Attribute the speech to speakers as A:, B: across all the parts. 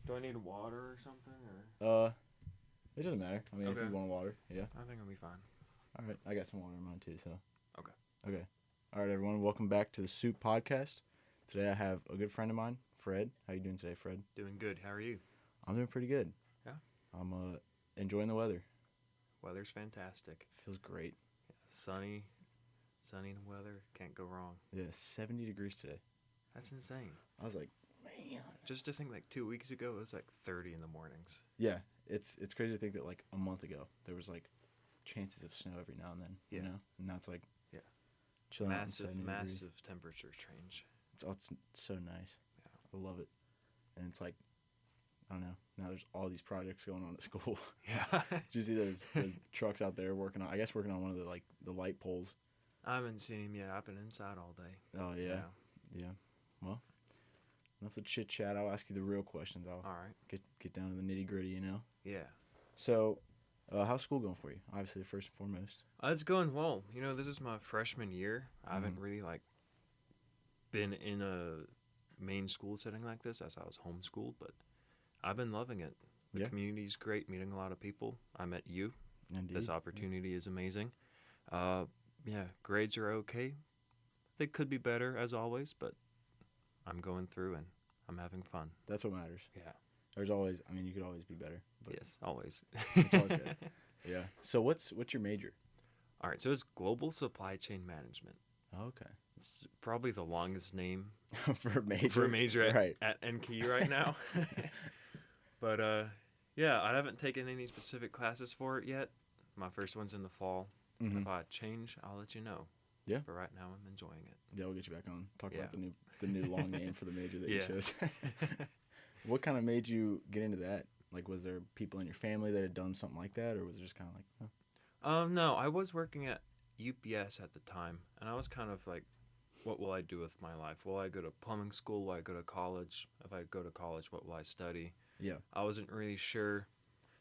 A: Do I need water or something?
B: It doesn't matter. I mean, if you want water, yeah.
A: I think I'll be fine.
B: All right, I got some water in mine too. So.
A: Okay.
B: Okay. All right, everyone. Welcome back to the Soup Podcast. Today I have a good friend of mine, Fred. How you doing today, Fred?
A: Doing good. How are you?
B: I'm doing pretty good.
A: Yeah.
B: I'm enjoying the weather.
A: Weather's fantastic.
B: Feels great.
A: Yeah, sunny weather. Can't go wrong.
B: Yeah, 70 degrees today.
A: That's insane.
B: I was like, man.
A: Just to think, like 2 weeks ago, it was like 30 in the mornings.
B: Yeah, it's crazy to think that like a month ago there was like chances of snow every now and then.
A: Yeah.
B: You know, and now it's like
A: chilling
B: massive
A: temperature change.
B: It's so nice.
A: Yeah.
B: I love it, and it's like I don't know. Now there's all these projects going on at school.
A: Yeah.
B: Did you see those trucks out there working on one of the light poles?
A: I haven't seen him yet. I've been inside all day.
B: Oh yeah. Well, enough of chit chat. I'll ask you the real questions. I'll
A: all right.
B: Get down to the nitty gritty. You know.
A: Yeah.
B: So, how's school going for you? Obviously, first and foremost.
A: It's going well. You know, this is my freshman year. I haven't really been in a main school setting like this as I was homeschooled, but I've been loving it. The community's great, meeting a lot of people. I met you.
B: Indeed.
A: This opportunity is amazing. Grades are okay. They could be better, as always, but I'm going through and I'm having fun.
B: That's what matters.
A: Yeah.
B: There's always, you could always be better. But
A: yes, always.
B: It's always good. Yeah. So what's your major?
A: All right, so it's Global Supply Chain Management.
B: Okay.
A: It's probably the longest name
B: for a major.
A: For a major
B: right.
A: at NKU right now. But, I haven't taken any specific classes for it yet. My first one's in the fall.
B: Mm-hmm.
A: If I change, I'll let you know.
B: Yeah.
A: But right now, I'm enjoying it.
B: Yeah, we'll get you back on. Talk about the new long name for the major that you chose. What kind of made you get into that? Like, was there people in your family that had done something like that, or was it just kind of like, oh?
A: No, I was working at UPS at the time, and I was kind of like, what will I do with my life? Will I go to plumbing school? Will I go to college? If I go to college, what will I study?
B: Yeah.
A: I wasn't really sure.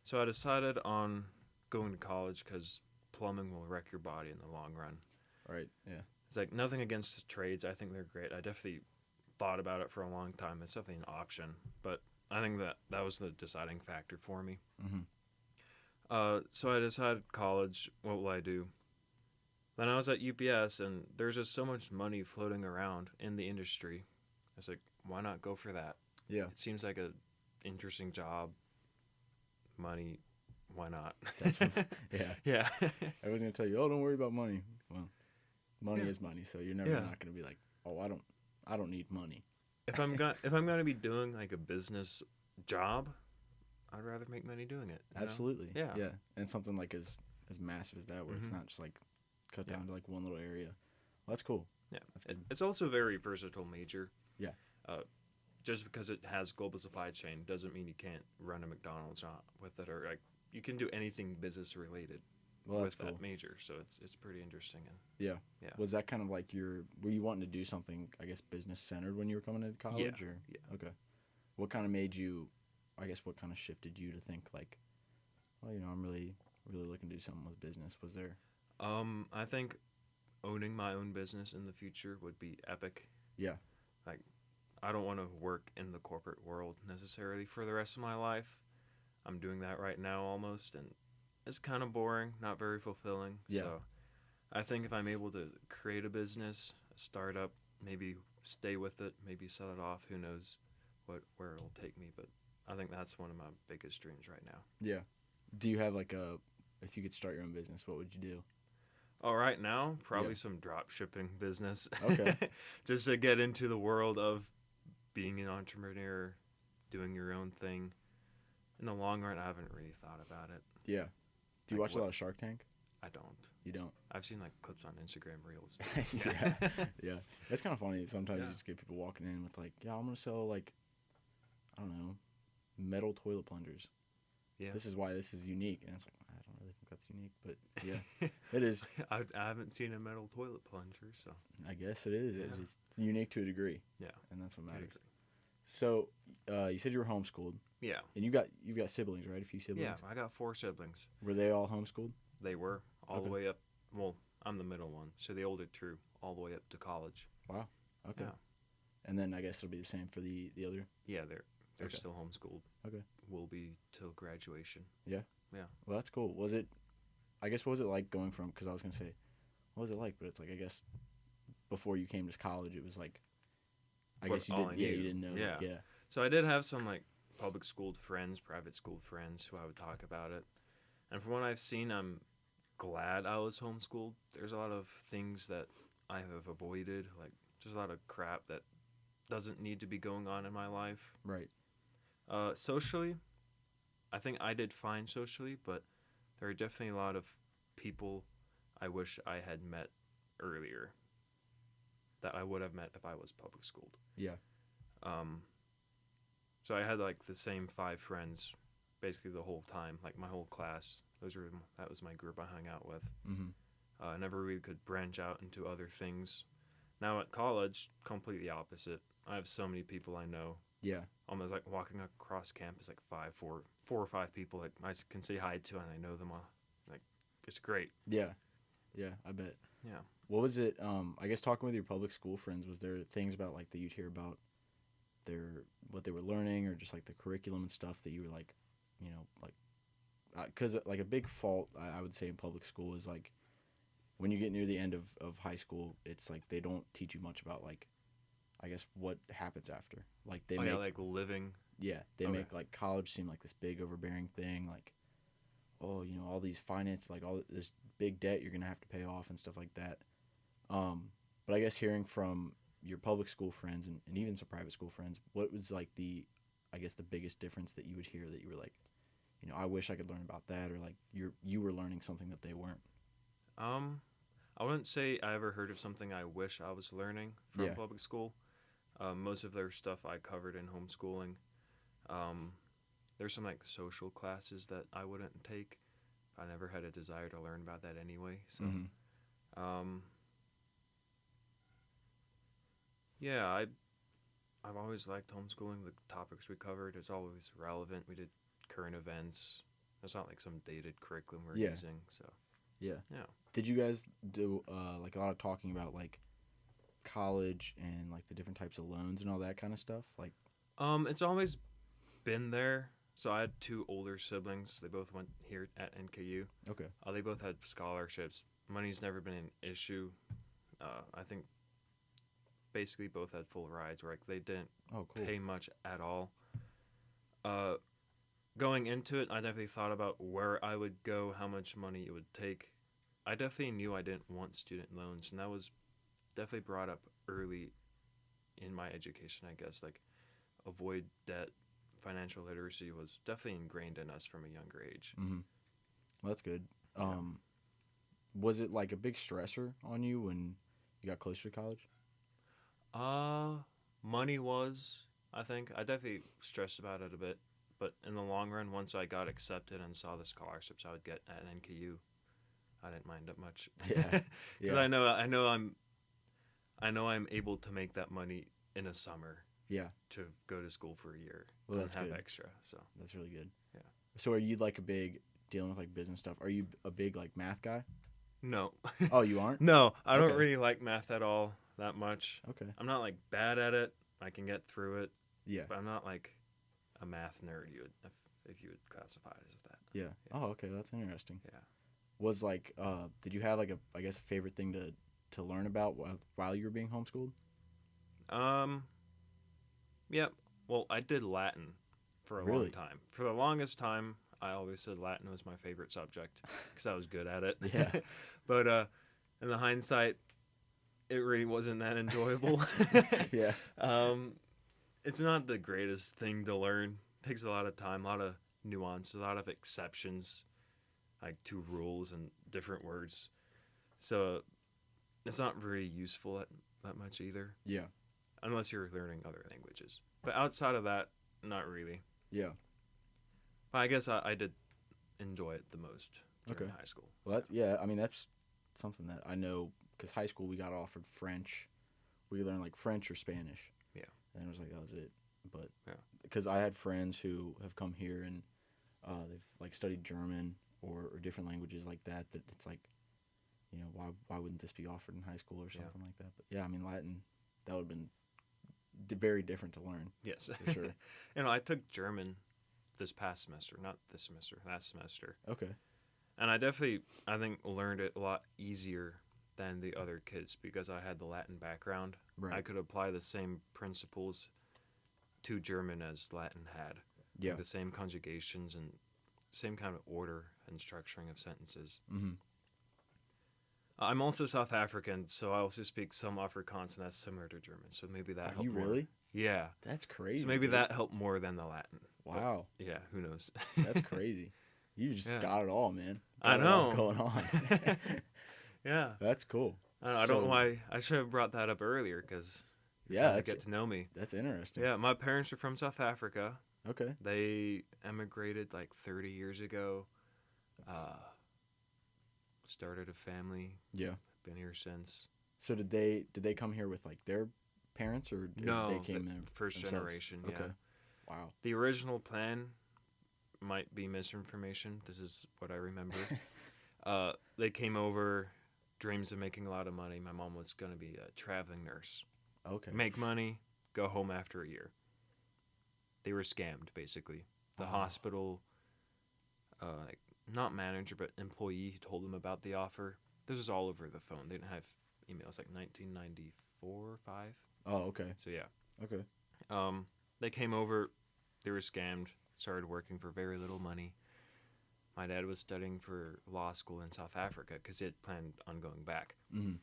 A: So I decided on going to college because plumbing will wreck your body in the long run.
B: Right, yeah.
A: It's like nothing against the trades. I think they're great. I definitely thought about it for a long time. It's definitely an option. But I think that was the deciding factor for me.
B: Mm-hmm.
A: So I decided college, what will I do? Then I was at UPS, and there's just so much money floating around in the industry. I was like, why not go for that?
B: Yeah.
A: It seems like a interesting job. Money, why not?
B: That's what, yeah.
A: Yeah.
B: I was going to tell you, don't worry about money. Well, money is money, so you're never not going to be like, oh, I don't need money.
A: If I'm going to be doing like a business job, I'd rather make money doing it.
B: Absolutely.
A: Know?
B: Yeah. And something like as massive as that, where it's not just like cut down to like one little area. Well, that's cool.
A: Yeah.
B: That's cool.
A: It's also a very versatile major.
B: Yeah.
A: Just because it has global supply chain doesn't mean you can't run a McDonald's with it, or like you can do anything business related with that major. So it's pretty interesting. And
B: yeah. Was that kind of like were you wanting to do something, I guess, business centered when you were coming into college?
A: Yeah.
B: Or? Yeah. Okay. What kind of made you, I guess, what kind of shifted you to think like, well, I'm really, really looking to do something with business? Was there?
A: I think owning my own business in the future would be epic.
B: Yeah.
A: Like, I don't want to work in the corporate world necessarily for the rest of my life. I'm doing that right now almost, and it's kind of boring, not very fulfilling.
B: Yeah.
A: So I think if I'm able to create a business, a startup, maybe stay with it, maybe sell it off, who knows where it'll take me. But I think that's one of my biggest dreams right now.
B: Yeah. Do you have if you could start your own business, what would you do?
A: Oh, right now, probably some drop shipping business.
B: Okay.
A: Just to get into the world of being an entrepreneur, doing your own thing. In the long run, I haven't really thought about it.
B: Yeah. Do you watch a lot of Shark Tank?
A: I don't.
B: You don't?
A: I've seen clips on Instagram Reels.
B: Yeah. It's kind of funny. Sometimes you just get people walking in with I'm going to sell I don't know, metal toilet plungers. Yeah. This is why this is unique. And it's like, I don't really think that's unique, but yeah, it is.
A: I haven't seen a metal toilet plunger, so.
B: I guess it is. Yeah. It's unique to a degree.
A: Yeah.
B: And that's what matters. So, you said you were homeschooled.
A: Yeah.
B: And you've got siblings, right? A few siblings?
A: Yeah, I got 4 siblings.
B: Were they all homeschooled?
A: They were, all the way up. Well, I'm the middle one, so the older 2 all the way up to college.
B: Wow. Okay.
A: Yeah.
B: And then I guess it'll be the same for the other?
A: Yeah, They're still homeschooled.
B: Okay.
A: Will be till graduation.
B: Yeah.
A: Yeah.
B: Well, that's cool. What was it like going from? Because I was gonna say, what was it like? But it's like I guess before you came to college, it was like I guess you didn't. Yeah, you didn't know.
A: Yeah.
B: Yeah.
A: So I did have some like public schooled friends, private schooled friends who I would talk about it. And from what I've seen, I'm glad I was homeschooled. There's a lot of things that I have avoided, like just a lot of crap that doesn't need to be going on in my life.
B: Right.
A: Socially, I think I did fine socially, but there are definitely a lot of people I wish I had met earlier that I would have met if I was public schooled.
B: Yeah.
A: So I had like the same 5 friends basically the whole time, like my whole class. That was my group I hung out with.
B: Mm-hmm.
A: I never really could branch out into other things. Now at college, completely opposite. I have so many people I know.
B: Yeah.
A: Almost like walking across campus, like 4 or 5 people like I can say hi to and I know them all. Like it's great.
B: Yeah. Yeah, I bet.
A: Yeah.
B: What was it? I guess talking with your public school friends, was there things about like that you'd hear about what they were learning, or just like the curriculum and stuff that you were like, like, because like a big fault I would say in public school is like when you get near the end of high school, it's like they don't teach you much about like, I guess what happens after. Like they make
A: like living.
B: Yeah, they make like college seem like this big overbearing thing, like, oh, all these finance, like all this big debt you're gonna have to pay off and stuff like that. But I guess hearing from your public school friends and even some private school friends, what was like the biggest difference that you would hear that you were like, I wish I could learn about that, or like you were learning something that they weren't?
A: I wouldn't say I ever heard of something I wish I was learning from public school. Most of their stuff I covered in homeschooling. There's some like social classes that I wouldn't take. I never had a desire to learn about that anyway. So, yeah, I've always liked homeschooling. The topics we covered is always relevant. We did current events. It's not like some dated curriculum we're using. So,
B: yeah.
A: Yeah.
B: Did you guys do like a lot of talking about like college and like the different types of loans and all that kind of stuff? Like,
A: it's always been there. So I had 2 older siblings. They both went here at NKU.
B: Okay.
A: They both had scholarships. Money's never been an issue. I think basically both had full rides where like they didn't pay much at all. Going into it, I definitely thought about where I would go, how much money it would take. I definitely knew I didn't want student loans, and that was definitely brought up early in my education, I guess. Like, avoid debt. Financial literacy was definitely ingrained in us from a younger age.
B: Mm-hmm. Well, that's good. Was it like a big stressor on you when you got closer to college?
A: Money was, I think. I definitely stressed about it a bit, but in the long run, once I got accepted and saw the scholarships I would get at NKU, I didn't mind it much.
B: Yeah.
A: Because I know I'm able to make that money in a summer.
B: Yeah.
A: To go to school for a year.
B: Well,
A: and
B: that's
A: have
B: good.
A: Extra. So
B: that's really good.
A: Yeah.
B: So are you like a big dealing with like business stuff? Are you a big like math guy?
A: No.
B: Oh, you aren't?
A: No, I don't really like math at all that much.
B: Okay.
A: I'm not like bad at it. I can get through it.
B: Yeah.
A: But I'm not like a math nerd. If you would classify it as that.
B: Yeah. Oh, okay. That's interesting.
A: Yeah.
B: Was like, did you have like a favorite thing to learn about while you were being homeschooled?
A: Yeah. Well, I did Latin for a long time. For the longest time, I always said Latin was my favorite subject because I was good at it.
B: Yeah.
A: But in the hindsight, it really wasn't that enjoyable.
B: Yeah.
A: It's not the greatest thing to learn. It takes a lot of time, a lot of nuance, a lot of exceptions, like 2 rules and different words. So it's not really useful that much either.
B: Yeah.
A: Unless you're learning other languages. But outside of that, not really.
B: Yeah.
A: But I guess I did enjoy it the most during high school.
B: Well, that's something that I know, because high school we got offered French. We learned like French or Spanish.
A: Yeah.
B: And it was like, that was it. But because I had friends who have come here and they've like studied German or different languages like that it's like, why wouldn't this be offered in high school or something like that? But yeah, I mean, Latin, that would have been very different to learn.
A: Yes.
B: For sure.
A: I took German this past semester, not this semester, last semester.
B: Okay.
A: And I think, learned it a lot easier than the other kids because I had the Latin background.
B: Right.
A: I could apply the same principles to German as Latin had.
B: Yeah.
A: Like the same conjugations and same kind of order and structuring of sentences.
B: Mm-hmm.
A: I'm also South African, so I also speak some Afrikaans, and that's similar to German. So maybe that helped
B: you
A: more.
B: really?
A: Yeah.
B: That's crazy.
A: So maybe
B: dude.
A: that helped more than the Latin.
B: Wow.
A: But yeah, who knows?
B: That's crazy. You just got it all, man.
A: I know.
B: Going on.
A: Yeah.
B: That's cool.
A: I don't know why. I should have brought that up earlier because get to know me.
B: That's interesting.
A: Yeah, my parents are from South Africa.
B: Okay.
A: They emigrated like 30 years ago. Started a family.
B: Yeah.
A: Been here since.
B: So did they come here with like their parents or
A: no?
B: They came in
A: first
B: themselves?
A: Generation.
B: Okay.
A: Yeah.
B: Wow.
A: The original plan might be misinformation. This is what I remember. They came over, dreams of making a lot of money. My mom was going to be a traveling nurse.
B: Okay.
A: Make money, go home after a year. They were scammed, basically. The hospital, not manager, but employee told them about the offer. This is all over the phone. They didn't have emails, like 1994 or 5.
B: Oh, okay.
A: So, yeah.
B: Okay.
A: They came over, they were scammed, started working for very little money. My dad was studying for law school in South Africa because he had planned on going back.
B: Mm-hmm.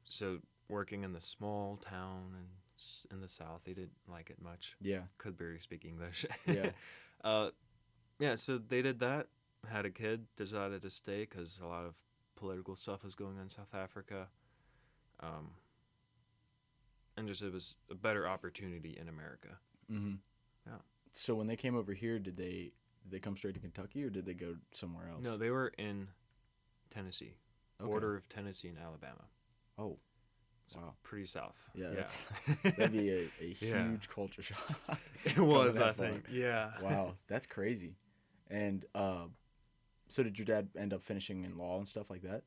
A: So working in the small town and in the South, they didn't like it much.
B: Yeah.
A: Could barely speak English.
B: Yeah.
A: Yeah, so they did that, had a kid, decided to stay because a lot of political stuff was going on in South Africa. And just it was a better opportunity in America.
B: Mm-hmm.
A: Yeah.
B: So when they came over here, did they come straight to Kentucky or did they go somewhere else?
A: No, they were in Tennessee, border of Tennessee and Alabama.
B: Oh,
A: so
B: wow.
A: Pretty south.
B: Yeah, that'd be a huge culture shock.
A: It was, I think. Yeah.
B: Wow, that's crazy. And so did your dad end up finishing in law and stuff like that?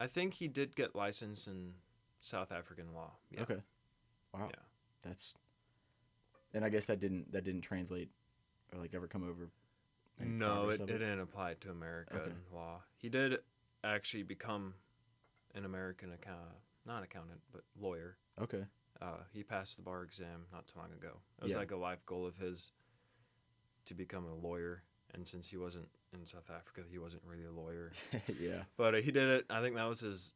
A: I think he did get licensed in South African law. Yeah.
B: Okay. Wow.
A: Yeah.
B: And I guess that didn't translate or like ever come over.
A: No, it didn't apply to America in law. He did actually become an American not accountant, but lawyer.
B: Okay.
A: He passed the bar exam not too long ago. It was like a life goal of his to become a lawyer. And since he wasn't in South Africa, he wasn't really a lawyer.
B: Yeah.
A: But he did it. I think that was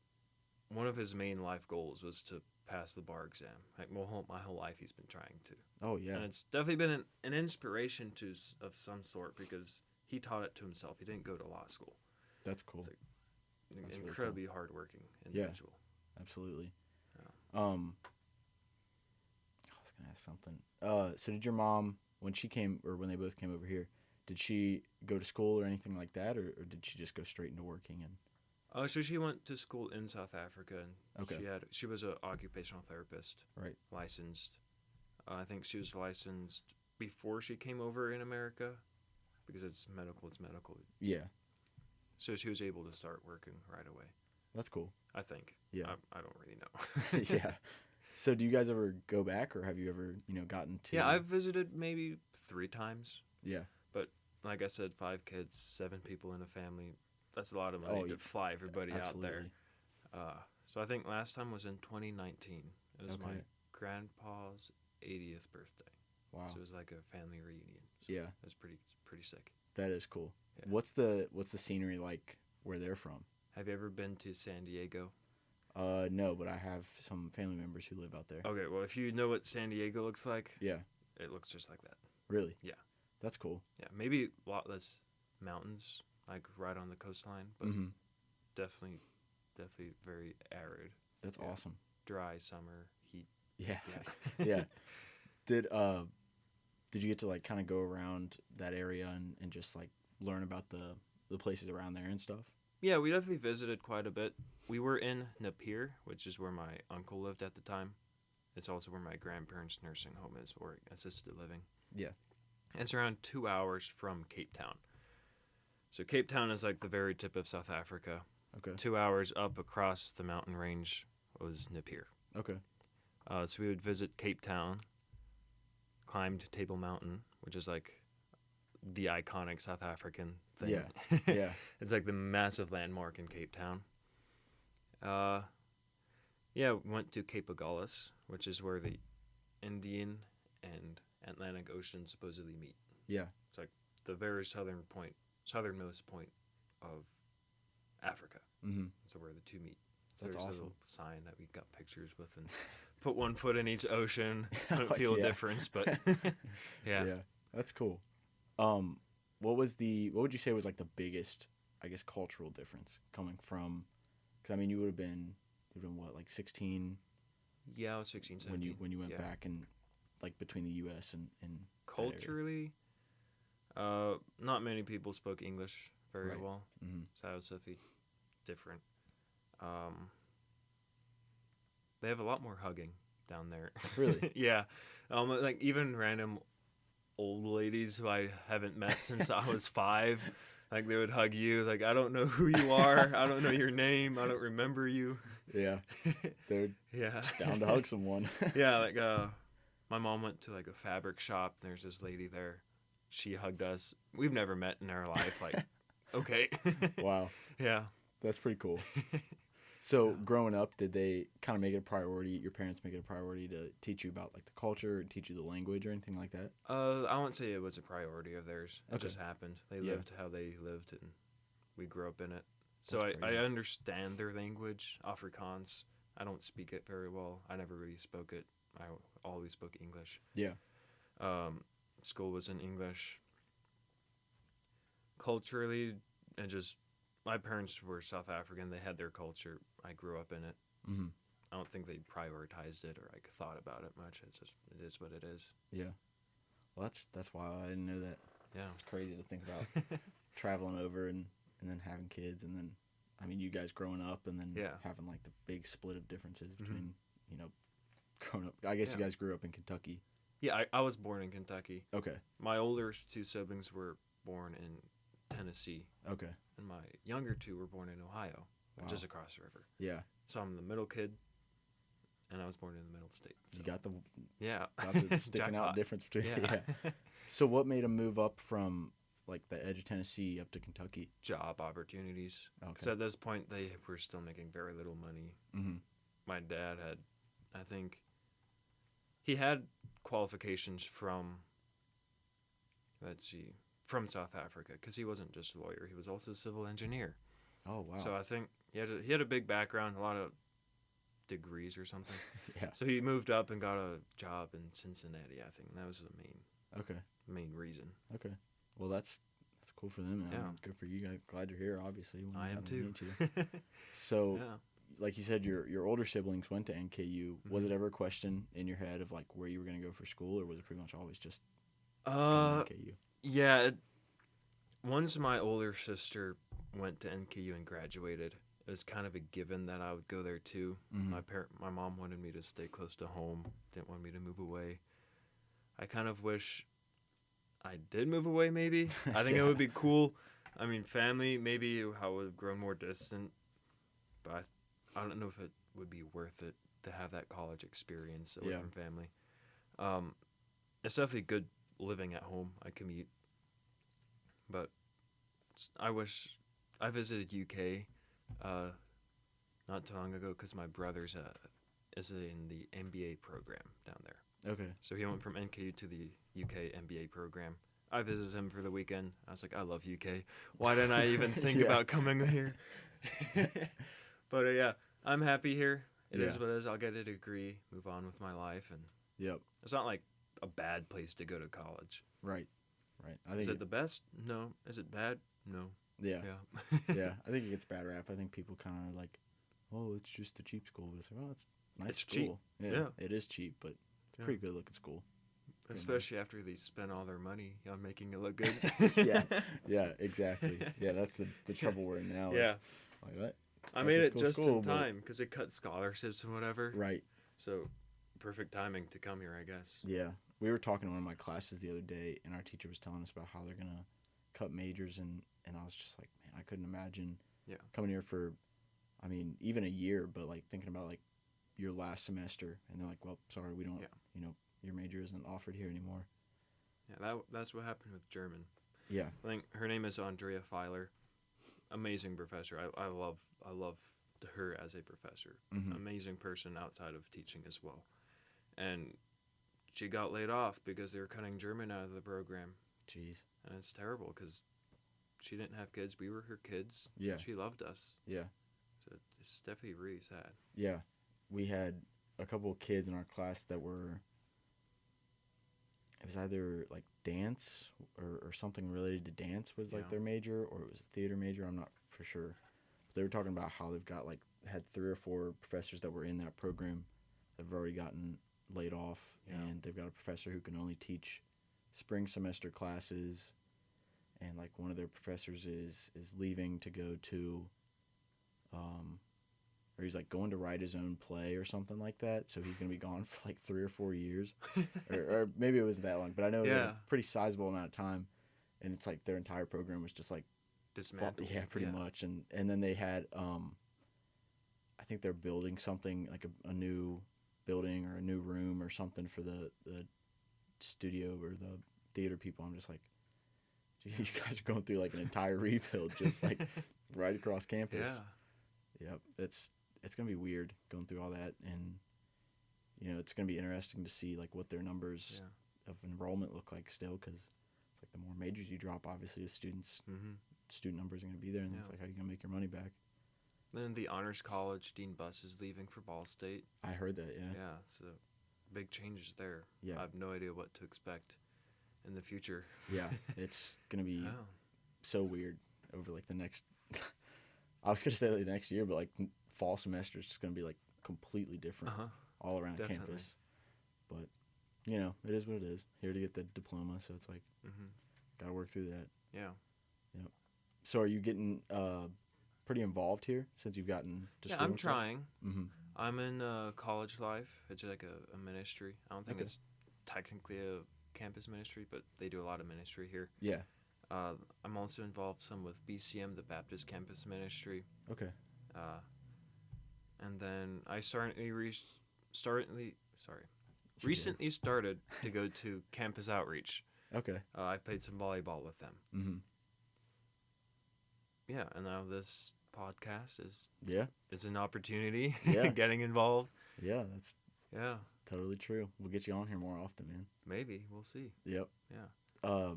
A: one of his main life goals was to pass the bar exam. Like my whole life, he's been trying to.
B: Oh yeah.
A: And it's definitely been an inspiration of some sort because he taught it to himself. He didn't go to law school.
B: That's cool.
A: It's like
B: That's
A: incredibly
B: really cool.
A: hardworking individual.
B: Yeah, absolutely.
A: Yeah.
B: I was gonna ask something. So did your mom when they both came over here? Did she go to school or anything like that, or did she just go straight into working? And
A: So she went to school in South Africa, and
B: okay.
A: she was an occupational therapist,
B: right?
A: Licensed. I think she was licensed before she came over in America, because it's medical.
B: Yeah.
A: So she was able to start working right away.
B: That's cool.
A: I think.
B: Yeah.
A: I don't really know.
B: Yeah. So do you guys ever go back, or have you ever gotten to?
A: Yeah, I've visited maybe 3 times.
B: Yeah.
A: But like I said, 5 kids, 7 people in a family. That's a lot of money to fly everybody
B: absolutely.
A: out there. So I think last time was in 2019. It was my grandpa's 80th birthday.
B: Wow.
A: So it was like a family reunion. So
B: yeah.
A: It was pretty sick.
B: That is cool.
A: Yeah.
B: What's the scenery like where they're from?
A: Have you ever been to San Diego?
B: No, but I have some family members who live out there.
A: Okay, well, if you know what San Diego looks like,
B: yeah,
A: it looks just like that.
B: Really?
A: Yeah.
B: That's cool.
A: Yeah, maybe a lot less mountains, like right on the coastline, but definitely very arid.
B: That's awesome.
A: Dry summer, heat.
B: Yeah. Yeah. Did you get to like kind of go around that area and just like learn about the places around there and stuff?
A: Yeah, we definitely visited quite a bit. We were in Napier, which is where my uncle lived at the time. It's also where my grandparents' nursing home is, or assisted living.
B: Yeah.
A: It's around 2 hours from Cape Town. So Cape Town is like the very tip of South Africa.
B: Okay.
A: 2 hours up across the mountain range was Napier.
B: Okay.
A: So we would visit Cape Town, climbed Table Mountain, which is like the iconic South African thing.
B: Yeah, yeah.
A: It's like the massive landmark in Cape Town. Yeah, went to Cape Agulhas, which is where the Indian and Atlantic Ocean supposedly meet.
B: Yeah.
A: It's like the very southernmost point of Africa.
B: Mm-hmm.
A: So where the two meet. So
B: That's
A: there's
B: awesome.
A: a little sign that we got pictures with and put one foot in each ocean. Couldn't feel a difference, but yeah.
B: Yeah, that's cool. What would you say was like the biggest, I guess, cultural difference coming from? Because I mean, you would have been what, like 16?
A: Yeah, I was 16, 17.
B: When you went back, and like between the U.S. and
A: culturally, not many people spoke English very well.
B: Mm-hmm.
A: So that was definitely different. They have a lot more hugging down there.
B: Really?
A: Yeah. Like even random old ladies who I haven't met since I was 5, like they would hug you. Like, I don't know who you are. I don't know your name. I don't remember you.
B: Yeah. They're down to hug someone.
A: Yeah. Like, my mom went to like a fabric shop. There's this lady there. She hugged us. We've never met in our life. Like, okay.
B: Wow.
A: Yeah.
B: That's pretty cool. So growing up, did they kind of make it a priority, your parents make it a priority to teach you about like the culture, or teach you the language or anything like that?
A: I won't say it was a priority of theirs. It just happened. They lived how they lived, and we grew up in it. So I understand their language, Afrikaans. I don't speak it very well. I never really spoke it. I always spoke English.
B: Yeah.
A: School was in English. Culturally, and just my parents were South African. They had their culture. I grew up in it.
B: Mm-hmm.
A: I don't think they prioritized it or like thought about it much. It's just, it is what it is.
B: Yeah. Well, that's wild. I didn't know that.
A: Yeah.
B: It's crazy to think about traveling over and then having kids, and then, I mean, you guys growing up, and then having like the big split of differences between, growing up. I guess you guys grew up in Kentucky.
A: Yeah, I was born in Kentucky.
B: Okay.
A: My older 2 siblings were born in Tennessee.
B: Okay.
A: And my younger 2 were born in Ohio, which is across the river.
B: Yeah.
A: So I'm the middle kid, and I was born in the middle state. So.
B: You got
A: the
B: the sticking out difference between. Yeah. So what made him move up from like the edge of Tennessee up to Kentucky?
A: Job opportunities. Because at this point they were still making very little money.
B: Mm-hmm.
A: My dad had, I think, he had qualifications from, from South Africa, because he wasn't just a lawyer. He was also a civil engineer.
B: Oh, wow.
A: So I think he had a big background, a lot of degrees or something.
B: Yeah.
A: So he moved up and got a job in Cincinnati, I think. That was the main reason.
B: Okay. Well, that's cool for them.
A: Yeah.
B: Good for you. Glad you're here, obviously.
A: I am too.
B: So, like you said, your older siblings went to NKU. Mm-hmm. Was it ever a question in your head of like where you were going to go for school, or was it pretty much always just NKU?
A: Yeah. Once my older sister went to NKU and graduated, it was kind of a given that I would go there too. Mm-hmm. My mom wanted me to stay close to home, didn't want me to move away. I kind of wish I did move away, maybe. I think it would be cool. I mean, family, maybe I would have grown more distant, but I don't know if it would be worth it to have that college experience away from family. It's definitely good living at home. I commute, but I wish I visited UK not too long ago because my brother's is in the MBA program down there.
B: Okay.
A: So he went from NKU to the UK MBA program. I visited him for the weekend. I was like, I love UK. Why didn't I even think about coming here? But yeah, I'm happy here. It is what it is. I'll get a degree, move on with my life, and it's not like a bad place to go to college.
B: Right.
A: Is it the best? No. Is it bad? No.
B: Yeah. Yeah. I think it gets bad rap. I think people kind of like, oh, it's just a cheap school. But it's like, oh, it's nice
A: it's
B: school.
A: Cheap.
B: Yeah. It is cheap, but it's a pretty good looking school.
A: Especially after they spend all their money on making it look good.
B: Yeah, exactly. Yeah, that's the trouble we're in now.
A: Yeah.
B: Like, what?
A: I made it just in time because it cut scholarships and whatever.
B: Right.
A: So, perfect timing to come here, I guess.
B: Yeah. We were talking in one of my classes the other day, and our teacher was telling us about how they're going to cut majors, and I was just like, man, I couldn't imagine coming here for, I mean, even a year, but like thinking about like your last semester, and they're like, well, sorry, we don't, your major isn't offered here anymore.
A: Yeah, that's what happened with German.
B: Yeah.
A: I think her name is Andrea Feiler. Amazing professor. I love her as a professor.
B: Mm-hmm.
A: Amazing person outside of teaching as well. And she got laid off because they were cutting German out of the program.
B: Jeez.
A: And it's terrible because she didn't have kids. We were her kids.
B: Yeah.
A: She loved us.
B: Yeah.
A: So it's definitely really sad.
B: Yeah. We had a couple of kids in our class that were, it was either like dance or something related to dance was like their major, or it was a theater major. I'm not for sure. But they were talking about how they've got had 3 or 4 professors that were in that program that have already gotten laid off, and they've got a professor who can only teach spring semester classes, and like one of their professors is leaving to go to or he's like going to write his own play or something like that, so he's going to be gone for like 3 or 4 years or maybe it wasn't that long, but I know it was a pretty sizable amount of time, and it's like their entire program was just like
A: dismantled.
B: Pretty much. And then they had I think they're building something like a new building or a new room or something for the studio or the theater people. I'm just like, geez, you guys are going through like an entire rebuild just like right across campus. Yep. It's going to be weird going through all that, and it's going to be interesting to see like what their numbers of enrollment look like still, because it's like the more majors you drop, obviously the student numbers are going to be there, and it's like, how are you going to make your money back?
A: Then the honors college, Dean Buss is leaving for Ball State.
B: I heard that, yeah.
A: Yeah, so big changes there.
B: Yeah.
A: I have no idea what to expect in the future.
B: Yeah, it's going to be so weird over like the next, I was going to say like the next year, but like fall semester is just going to be like completely different all around campus. But, it is what it is. Here to get the diploma, so it's like, got to work through that.
A: Yeah.
B: Yep. So are you getting pretty involved here since you've gotten to school?
A: Yeah, I'm trying.
B: Mm-hmm.
A: I'm in college life. It's like a ministry. I don't think it's technically a campus ministry, but they do a lot of ministry here.
B: Yeah.
A: I'm also involved some with BCM, the Baptist Campus Ministry.
B: Okay.
A: And then I recently started to go to Campus Outreach.
B: Okay.
A: I played some volleyball with them.
B: Mm-hmm.
A: Yeah, and now this podcast is an opportunity.
B: Yeah.
A: Getting involved.
B: Yeah, that's totally true. We'll get you on here more often, man.
A: Maybe. We'll see.
B: Yep.
A: Yeah.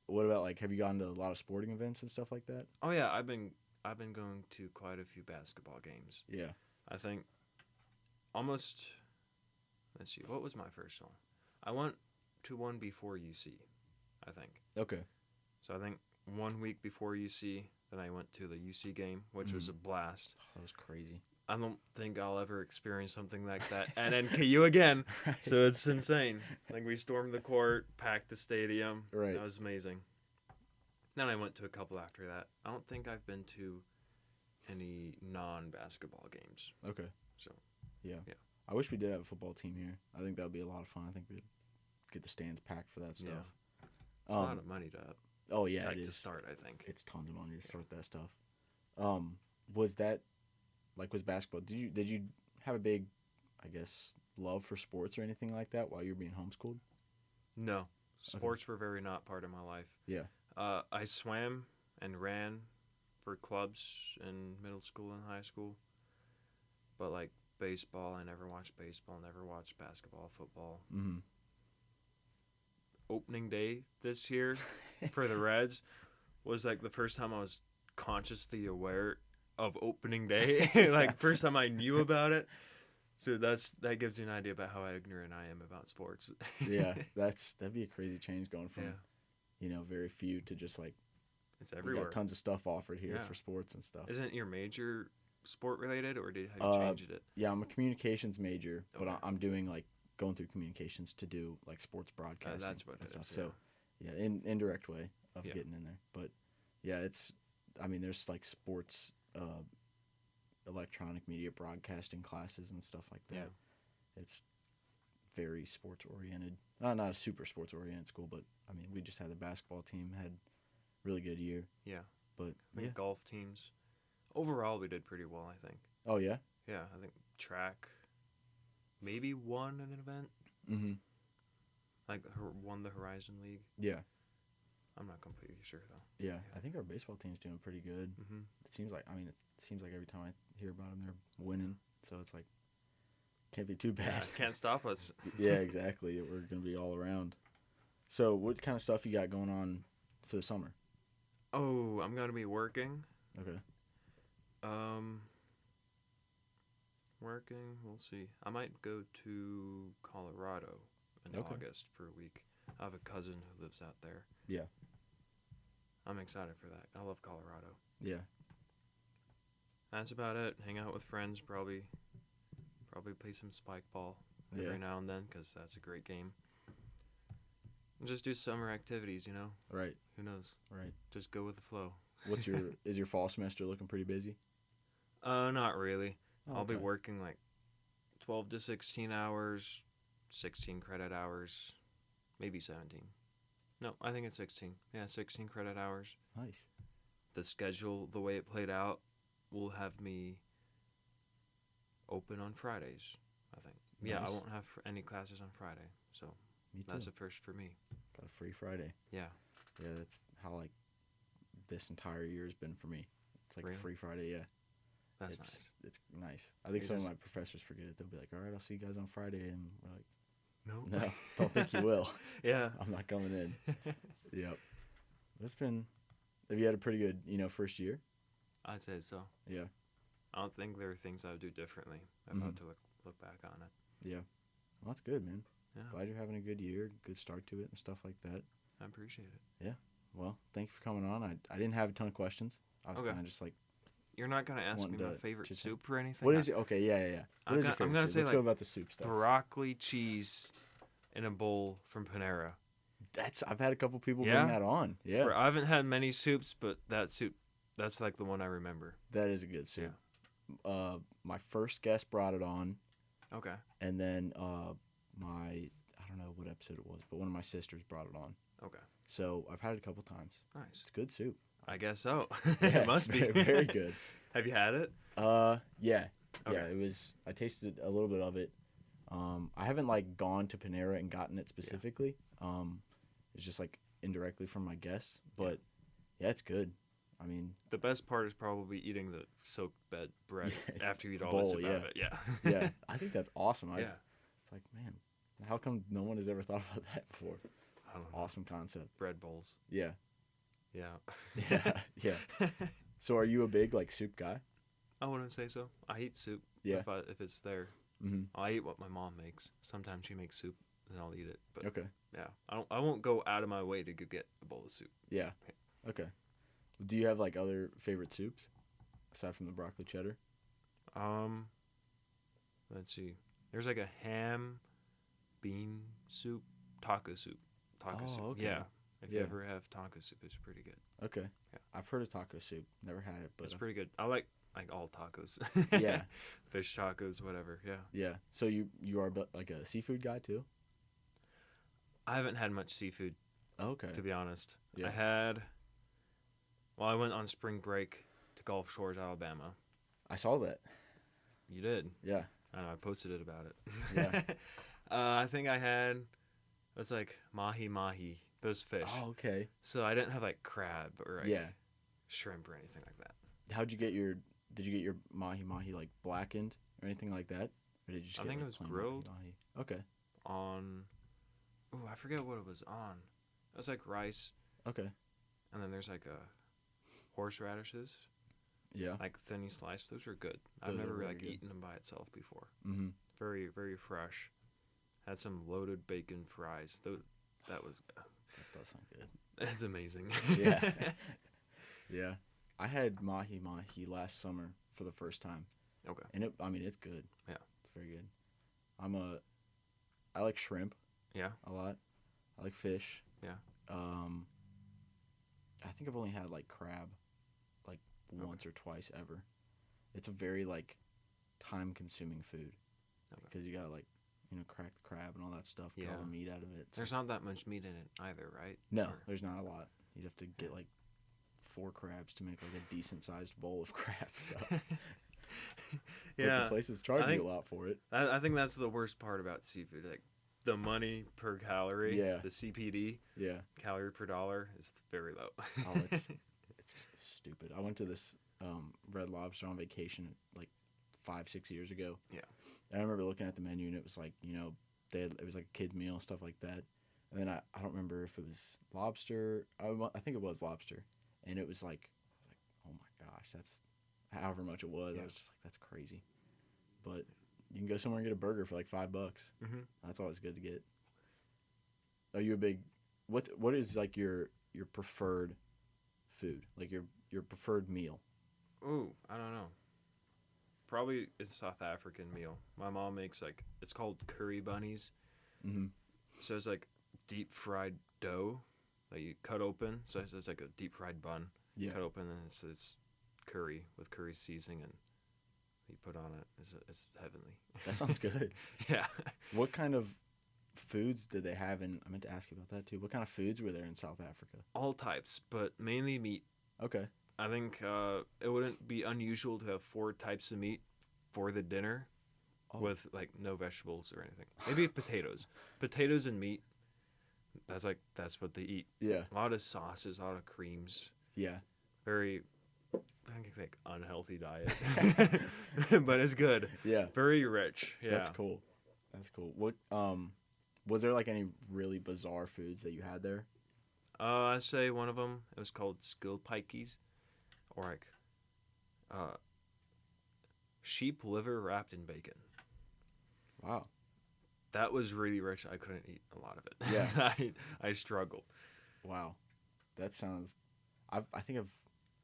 B: What about like, have you gone to a lot of sporting events and stuff like that?
A: Oh yeah, I've been going to quite a few basketball games.
B: Yeah.
A: I think almost, let's see, what was my first one? I went to one before UC, I think.
B: Okay.
A: So I think 1 week before UC, then I went to the UC game, which was a blast.
B: Oh, that was crazy.
A: I don't think I'll ever experience something like that at NKU again. Right. So it's insane. Like, we stormed the court, packed the stadium.
B: Right.
A: That was amazing. Then I went to a couple after that. I don't think I've been to any non-basketball games.
B: Okay.
A: So,
B: yeah. I wish we did have a football team here. I think that would be a lot of fun. I think we'd get the stands packed for that stuff.
A: Yeah. It's a lot of money to
B: Oh yeah, it is.
A: To start, I think
B: it's tons of money to start that stuff. Was that was basketball? Did you have a big, I guess, love for sports or anything like that while you were being homeschooled?
A: No, sports were very not part of my life.
B: Yeah.
A: I swam and ran for clubs in middle school and high school, but like baseball, I never watched baseball. Never watched basketball, football.
B: Mm-hmm.
A: Opening day this year for the Reds was like the first time I was consciously aware of opening day. First time I knew about it. So that gives you an idea about how ignorant I am about sports.
B: Yeah, that'd be a crazy change going from very few to just like
A: it's everywhere.
B: Got tons of stuff offered here for sports and stuff.
A: Isn't your major sport related, or have you changed it?
B: Yeah, I'm a communications major, but I'm doing like going through communications to do like sports broadcasting.
A: That's what it is.
B: So yeah, indirect way of getting in there. But yeah, there's like sports electronic media broadcasting classes and stuff like that. Yeah. It's very sports oriented. Not a super sports oriented school, but we just had the basketball team, had really good year.
A: Yeah.
B: But
A: I think golf teams overall we did pretty well, I think.
B: Oh yeah?
A: Yeah, I think track maybe won an event.
B: Mm-hmm.
A: Like won the Horizon League.
B: Yeah.
A: I'm not completely sure though.
B: Yeah, I think our baseball team's doing pretty good.
A: Mm-hmm.
B: It seems like every time I hear about them, they're winning. So it's like can't be too bad.
A: Yeah, can't stop us.
B: Yeah, exactly. We're gonna be all around. So what kind of stuff you got going on for the summer?
A: Oh, I'm gonna be working.
B: Okay.
A: Working. We'll see. I might go to Colorado in August for a week. I have a cousin who lives out there.
B: Yeah.
A: I'm excited for that. I love Colorado.
B: Yeah.
A: That's about it. Hang out with friends. Probably play some spike ball every now and then because that's a great game. And just do summer activities, you know.
B: Right.
A: Who knows?
B: Right.
A: Just go with the flow.
B: Is your fall semester looking pretty busy?
A: Not really.
B: Oh,
A: I'll be working like 12 to 16 hours, 16 credit hours, maybe 17. No, I think it's 16. Yeah, 16 credit hours.
B: Nice.
A: The schedule, the way it played out, will have me open on Fridays, I think. Nice. Yeah, I won't have any classes on Friday, so that's a first for me.
B: Got a free Friday.
A: Yeah.
B: Yeah, that's how like this entire year has been for me. It's like
A: really?
B: a free Friday, yeah.
A: That's nice.
B: It's nice. I think some of my professors forget it. They'll be like, all right, I'll see you guys on Friday. And we're like, no, don't think you will.
A: Yeah.
B: I'm not coming in. Yep. Have you had a pretty good, first year?
A: I'd say so.
B: Yeah.
A: I don't think there are things I would do differently. I've had to look back on it.
B: Yeah. Well, that's good, man.
A: Yeah.
B: Glad you're having a good year, good start to it and stuff like that.
A: I appreciate it.
B: Yeah. Well, thank you for coming on. I didn't have a ton of questions. I was kind of just like...
A: You're not going to ask me my favorite soup or anything?
B: What is it? Okay, yeah. What is your favorite soup? Let's go about the soup stuff.
A: Broccoli cheese in a bowl from Panera.
B: I've had a couple people bring that on. Yeah.
A: I haven't had many soups, but that soup, that's like the one I remember.
B: That is a good soup. Yeah. My first guest brought it on.
A: Okay.
B: And then I don't know what episode it was, but one of my sisters brought it on.
A: Okay.
B: So I've had it a couple times.
A: Nice.
B: It's good soup.
A: I guess so.
B: Yeah,
A: it must be.
B: Very, very good.
A: Have you had it?
B: Yeah.
A: Okay.
B: Yeah, it was. I tasted a little bit of it. I haven't gone to Panera and gotten it specifically. Yeah. It's just indirectly from my guests, but yeah, it's good. I mean,
A: the best part is probably eating the soaked bread after you eat all the soup out of it. Yeah.
B: Yeah. I think that's awesome.
A: Yeah.
B: It's like, man, how come no one has ever thought about that before?
A: I don't know.
B: Awesome concept.
A: Bread bowls.
B: Yeah.
A: Yeah.
B: Yeah. So are you a big soup guy?
A: I wouldn't say so. I eat soup.
B: Yeah.
A: If it's there.
B: Mm-hmm.
A: I eat what my mom makes. Sometimes she makes soup and I'll eat it. But
B: okay.
A: Yeah. I won't go out of my way to go get a bowl of soup.
B: Yeah. Okay. Do you have other favorite soups aside from the broccoli cheddar?
A: Let's see. There's a ham bean soup, taco soup. Soup.
B: Okay.
A: Yeah. If you ever have taco soup, it's pretty good.
B: Okay.
A: Yeah.
B: I've heard of taco soup. Never had it, but
A: it's pretty good. I like all tacos.
B: Yeah.
A: Fish tacos, whatever. Yeah.
B: Yeah. So you are a seafood guy too?
A: I haven't had much seafood.
B: Okay.
A: To be honest.
B: Yeah.
A: I went on spring break to Gulf Shores, Alabama.
B: I saw that.
A: You did?
B: Yeah.
A: I know. I posted it about it.
B: Yeah.
A: I think I had, it was mahi, those fish.
B: Oh, okay.
A: So I didn't have crab or shrimp or anything like that.
B: Did you get your mahi blackened or anything like that? Or did you just
A: I think it was grilled.
B: Mahi? Okay.
A: I forget what it was on. It was rice.
B: Okay.
A: And then there's a horseradishes.
B: Yeah.
A: Thinly sliced. Those were good. I've never eaten them by itself before.
B: Mm-hmm.
A: Very, very fresh. Had some loaded bacon fries. That was.
B: That does sound good.
A: That's amazing.
B: Yeah. Yeah. I had mahi last summer for the first time.
A: Okay.
B: And it's good.
A: Yeah.
B: It's very good. I like shrimp.
A: Yeah.
B: A lot. I like fish.
A: Yeah.
B: I think I've only had crab once or twice ever. It's a very time consuming food.
A: Okay.
B: Because you gotta crack the crab and all that stuff, get all the meat out of it.
A: There's not that much meat in it either, right?
B: No, there's not a lot. You'd have to get 4 crabs to make a decent sized bowl of crab stuff. the places charge you a lot for it.
A: I think that's the worst part about seafood. Like the money per calorie, the CPD, calorie per dollar is very low.
B: Oh, it's stupid. I went to this Red Lobster on vacation like 5-6 years ago. Yeah. And I remember looking at the menu and it was like, you know, it was like a kid's meal, stuff like that. And then I don't remember if it was lobster. I think it was lobster. And it was like, oh my gosh, that's however much it was. I was just like, that's crazy. But you can go somewhere and get a burger for like $5. Mm-hmm. That's always good to get. Are you a big, what is like your preferred food? Like your preferred meal?
A: Ooh, I don't know. Probably a South African meal. My mom makes like, it's called curry bunnies. Mm-hmm. So it's like deep fried dough that you cut open. So it's like a deep fried bun. Yeah. Cut open and it's curry with curry seasoning and you put on it. It's heavenly.
B: That sounds good.
A: Yeah.
B: What kind of foods did they have I meant to ask you about that too. What kind of foods were there in South Africa?
A: All types, but mainly meat.
B: Okay.
A: I think it wouldn't be unusual to have 4 types of meat for the dinner with like no vegetables or anything. Maybe potatoes. Potatoes and meat. That's what they eat.
B: Yeah.
A: A lot of sauces, a lot of creams.
B: Yeah.
A: Very like unhealthy diet. But it's good.
B: Yeah.
A: Very rich. Yeah.
B: That's cool. What was there like any really bizarre foods that you had there?
A: I'd say one of them, it was called skilpikeys, or like sheep liver wrapped in bacon.
B: Wow.
A: That was really rich. I couldn't eat a lot of it.
B: Yeah.
A: I struggled.
B: Wow. That sounds... I think I've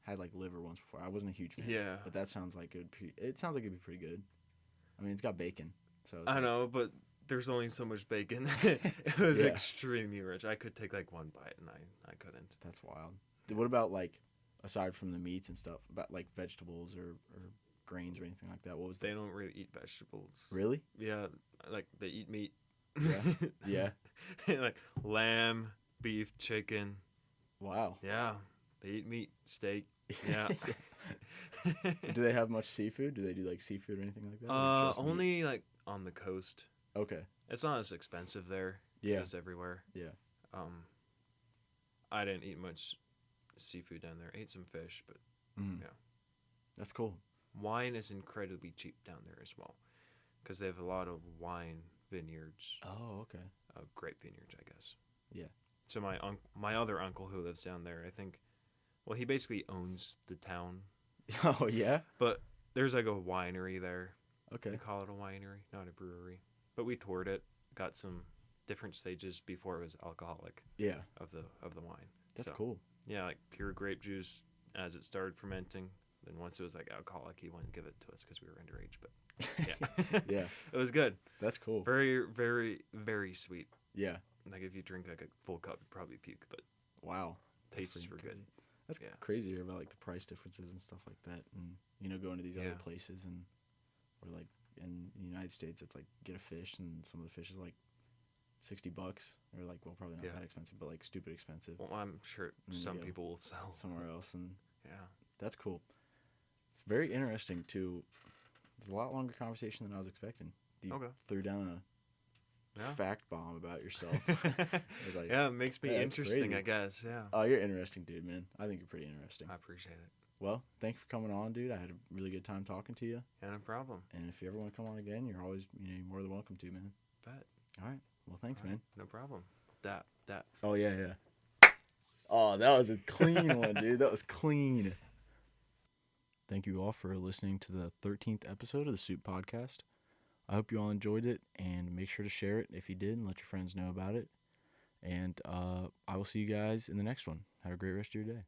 B: had like liver once before. I wasn't a huge fan.
A: Yeah.
B: But that sounds like it sounds like it'd be pretty good. I mean, it's got bacon. So
A: I know, but there's only so much bacon. It was extremely rich. I could take like one bite and I couldn't.
B: That's wild. What about like, aside from the meats and stuff, about like vegetables or grains or anything like that? What was
A: They don't really eat vegetables.
B: Really?
A: Yeah, like they eat meat.
B: Yeah.
A: Yeah. Like lamb, beef, chicken.
B: Wow.
A: Yeah. They eat meat, steak. Yeah.
B: Do they have much seafood? Do they do like seafood or anything like that?
A: Only like on the coast.
B: Okay.
A: It's not as expensive there.
B: Yeah.
A: It's everywhere.
B: Yeah.
A: I didn't eat much seafood down there. I ate some fish, but yeah.
B: That's cool.
A: Wine is incredibly cheap down there as well, because they have a lot of wine vineyards.
B: Oh, okay.
A: Grape vineyards, I guess.
B: Yeah.
A: So my other uncle who lives down there, I think, well, he basically owns the town.
B: Oh, yeah?
A: But there's like a winery there.
B: Okay.
A: They call it a winery, not a brewery. But we toured it, got some different stages before it was alcoholic.
B: Yeah.
A: Of the wine.
B: That's cool.
A: Yeah, like pure grape juice as it started fermenting. Then once it was like alcoholic, he wouldn't give it to us because we were underage. But yeah,
B: yeah,
A: it was good.
B: That's cool.
A: Very, very, very sweet.
B: Yeah.
A: Like if you drink like a full cup, you'd probably puke. But
B: wow,
A: tastes were good.
B: That's crazy to hear about like the price differences and stuff like that, and going to these other places or like in the United States, it's like get a fish and some of the fish is like $60 or like probably not that expensive, but like stupid expensive.
A: Well, I'm sure some people will sell
B: somewhere else, and
A: yeah,
B: that's cool. It's very interesting too. It's a lot longer conversation than I was expecting. You threw down a fact bomb about yourself.
A: Like, yeah, it makes me interesting, I guess. Yeah.
B: Oh, you're interesting, dude, man. I think you're pretty interesting.
A: I appreciate it.
B: Well, thank you for coming on, dude. I had a really good time talking to you.
A: Yeah, no problem.
B: And if you ever want to come on again, you're always you're more than welcome to, man.
A: Bet.
B: All right. Well, thanks, man.
A: No problem. That.
B: Oh, yeah. Oh, that was a clean one, dude. That was clean. Thank you all for listening to the 13th episode of the Soup Podcast. I hope you all enjoyed it, and make sure to share it if you did, and let your friends know about it. And I will see you guys in the next one. Have a great rest of your day.